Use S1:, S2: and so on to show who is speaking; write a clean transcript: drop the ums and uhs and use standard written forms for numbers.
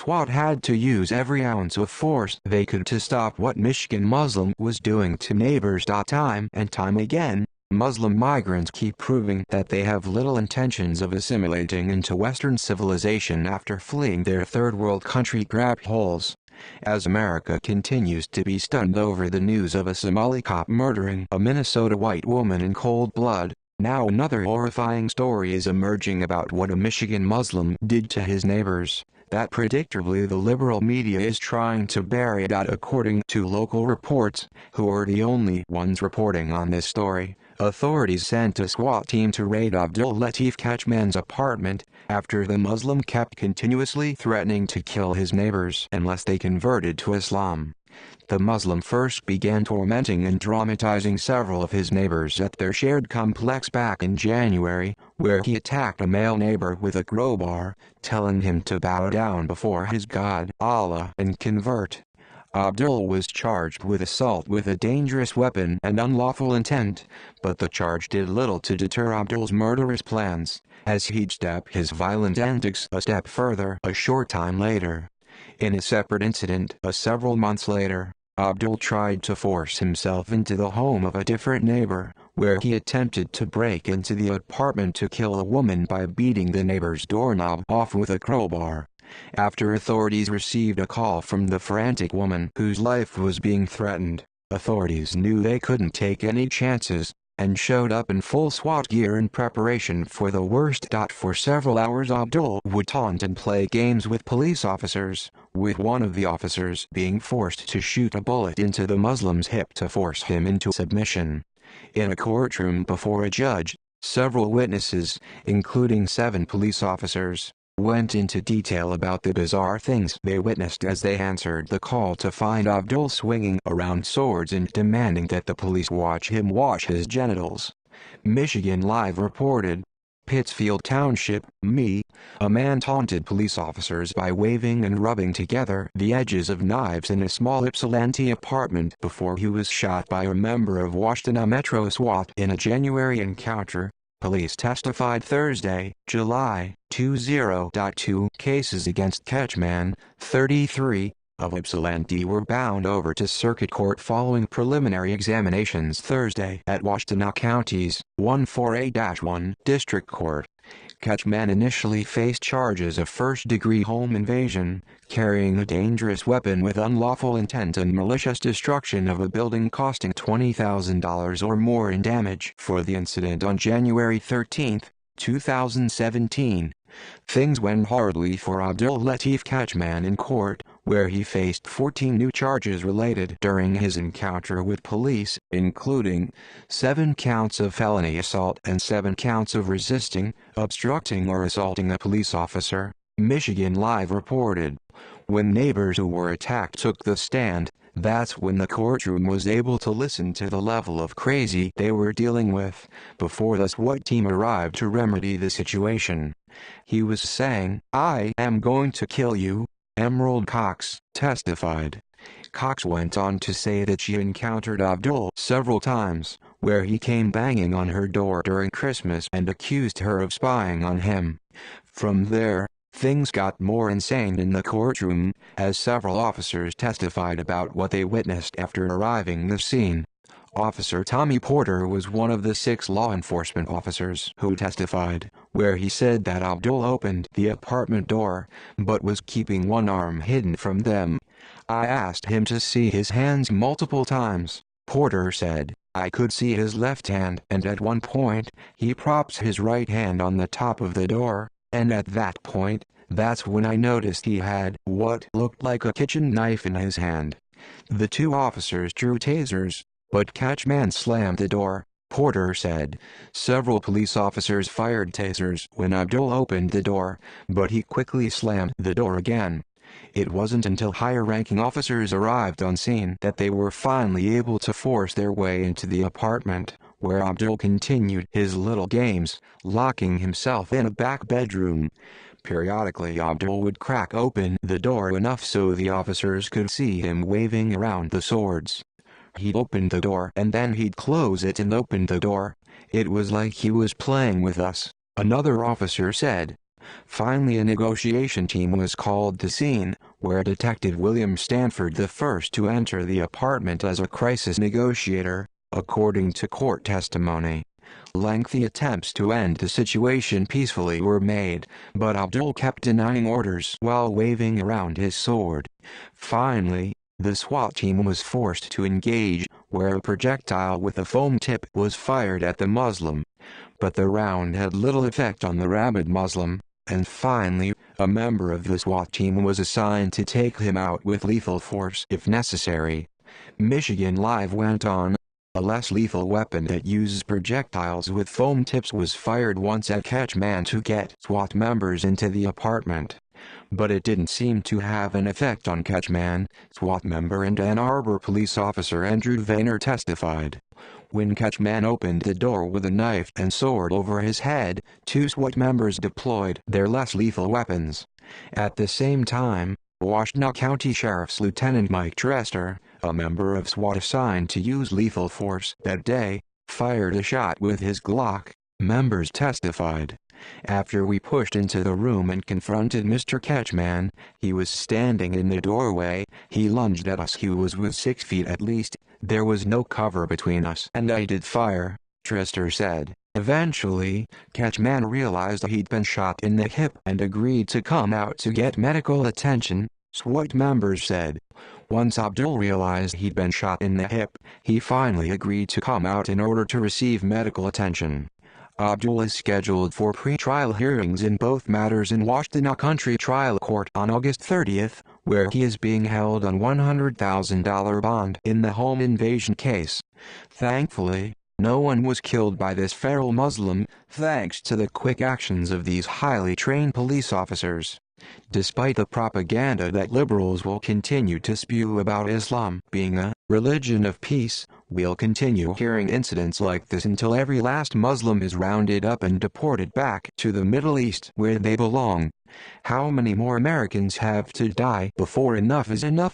S1: SWAT had to use every ounce of force they could to stop what Michigan Muslim was doing to neighbors. Time and time again, Muslim migrants keep proving that they have little intentions of assimilating into Western civilization after fleeing their third world country grab holes. As America continues to be stunned over the news of a Somali cop murdering a Minnesota white woman in cold blood, now another horrifying story is emerging about what a Michigan Muslim did to his neighbors, that predictably the liberal media is trying to bury. According to local reports, who are the only ones reporting on this story, authorities sent a SWAT team to raid Abdul Latif Kachman's apartment, after the Muslim kept continuously threatening to kill his neighbors unless they converted to Islam. The Muslim first began tormenting and traumatizing several of his neighbors at their shared complex back in January, where he attacked a male neighbor with a crowbar, telling him to bow down before his God, Allah, and convert. Abdul was charged with assault with a dangerous weapon and unlawful intent, but the charge did little to deter Abdul's murderous plans, as he'd step his violent antics a step further a short time later. In a separate incident several months later, Abdul tried to force himself into the home of a different neighbor, where he attempted to break into the apartment to kill a woman by beating the neighbor's doorknob off with a crowbar. After authorities received a call from the frantic woman whose life was being threatened, authorities knew they couldn't take any chances, and showed up in full SWAT gear in preparation for the worst. For several hours Abdul would taunt and play games with police officers, with one of the officers being forced to shoot a bullet into the Muslim's hip to force him into submission. In a courtroom before a judge, several witnesses, including 7 police officers, went into detail about the bizarre things they witnessed as they answered the call to find Abdul swinging around swords and demanding that the police watch him wash his genitals. Michigan Live reported, Pittsfield Township, ME, a man taunted police officers by waving and rubbing together the edges of knives in a small Ypsilanti apartment before he was shot by a member of Washtenaw Metro SWAT in a January encounter. Police testified Thursday, July 20. Cases against Kachman, 33, of Ypsilanti were bound over to circuit court following preliminary examinations Thursday at Washtenaw County's 148-1 District Court. Kachman initially faced charges of first-degree home invasion, carrying a dangerous weapon with unlawful intent and malicious destruction of a building costing $20,000 or more in damage for the incident on January 13, 2017. Things went horribly for Abdul Latif Kachman in court, where he faced 14 new charges related during his encounter with police, including 7 counts of felony assault and 7 counts of resisting, obstructing or assaulting a police officer, Michigan Live reported. When neighbors who were attacked took the stand, that's when the courtroom was able to listen to the level of crazy they were dealing with, before the SWAT team arrived to remedy the situation. He was saying, "I am going to kill you," Emerald Cox testified. Cox went on to say that she encountered Abdul several times, where he came banging on her door during Christmas and accused her of spying on him. From there, things got more insane in the courtroom, as several officers testified about what they witnessed after arriving the scene. Officer Tommy Porter was one of the 6 law enforcement officers who testified, where he said that Abdul opened the apartment door, but was keeping one arm hidden from them. "I asked him to see his hands multiple times," Porter said. "I could see his left hand, and at one point, he props his right hand on the top of the door, and at that point, that's when I noticed he had what looked like a kitchen knife in his hand." The 2 officers drew tasers, but Kachman slammed the door, Porter said. Several police officers fired tasers when Abdul opened the door, but he quickly slammed the door again. It wasn't until higher-ranking officers arrived on scene that they were finally able to force their way into the apartment, where Abdul continued his little games, locking himself in a back bedroom. Periodically Abdul would crack open the door enough so the officers could see him waving around the swords. He'd open the door and then he'd close it and open the door. "It was like he was playing with us," another officer said. Finally, a negotiation team was called to scene, where Detective William Stanford, the first to enter the apartment as a crisis negotiator, according to court testimony. Lengthy attempts to end the situation peacefully were made, but Abdul kept denying orders while waving around his sword. Finally, the SWAT team was forced to engage, where a projectile with a foam tip was fired at the Muslim. But the round had little effect on the rabid Muslim, and finally, a member of the SWAT team was assigned to take him out with lethal force if necessary. Michigan Live went on. A less lethal weapon that uses projectiles with foam tips was fired once at Gunman to get SWAT members into the apartment. But it didn't seem to have an effect on Gunman, SWAT member and Ann Arbor police officer Andrew Vayner testified. When Gunman opened the door with a knife and sword over his head, 2 SWAT members deployed their less lethal weapons. At the same time, Washtenaw County Sheriff's Lieutenant Mike Trester, a member of SWAT assigned to use lethal force that day, fired a shot with his Glock, members testified. After we pushed into the room and confronted Mr. Gunman, he was standing in the doorway. He lunged at us. He was within 6 feet at least. There was no cover between us, and I did fire, Trester said. Eventually, Gunman realized he'd been shot in the hip and agreed to come out to get medical attention, SWAT members said. Once Abdul realized he'd been shot in the hip, he finally agreed to come out in order to receive medical attention. Abdul is scheduled for pre-trial hearings in both matters in Washtenaw County Trial Court on August 30th, where he is being held on $100,000 bond in the home invasion case. Thankfully, no one was killed by this feral Muslim, thanks to the quick actions of these highly trained police officers. Despite the propaganda that liberals will continue to spew about Islam being a religion of peace, we'll continue hearing incidents like this until every last Muslim is rounded up and deported back to the Middle East where they belong. How many more Americans have to die before enough is enough?